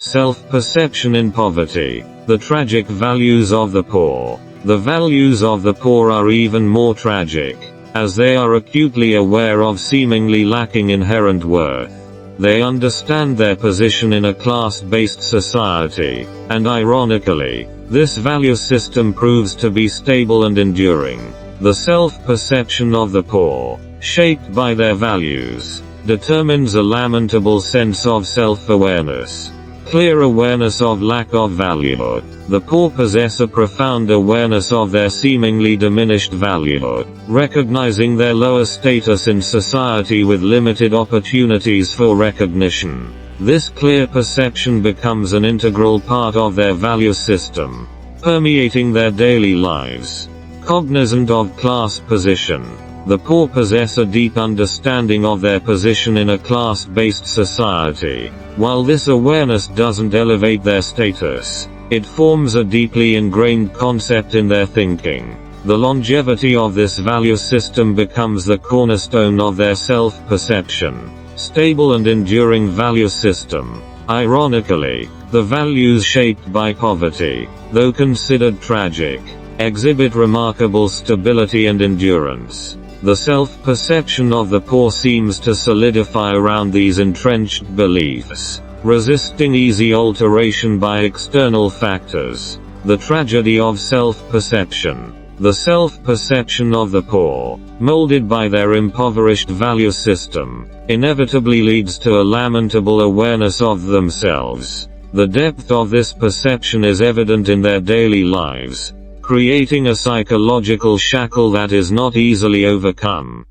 Self-perception in poverty. The tragic values of the poor. The values of the poor are even more tragic, as they are acutely aware of seemingly lacking inherent worth. They understand their position in a class-based society, and ironically, this value system proves to be stable and enduring. The self-perception of the poor, shaped by their values, determines a lamentable sense of self-awareness. Clear awareness of lack of value. The poor possess a profound awareness of their seemingly diminished value, recognizing their lower status in society with limited opportunities for recognition. This clear perception becomes an integral part of their value system, permeating their daily lives. Cognizant of class position. The poor possess a deep understanding of their position in a class-based society. While this awareness doesn't elevate their status, it forms a deeply ingrained concept in their thinking. The longevity of this value system becomes the cornerstone of their self-perception. Stable and enduring value system. Ironically, the values shaped by poverty, though considered tragic, exhibit remarkable stability and endurance. The self-perception of the poor seems to solidify around these entrenched beliefs, resisting easy alteration by external factors. The tragedy of self-perception. The self-perception of the poor, molded by their impoverished value system, inevitably leads to a lamentable awareness of themselves. The depth of this perception is evident in their daily lives, creating a psychological shackle that is not easily overcome.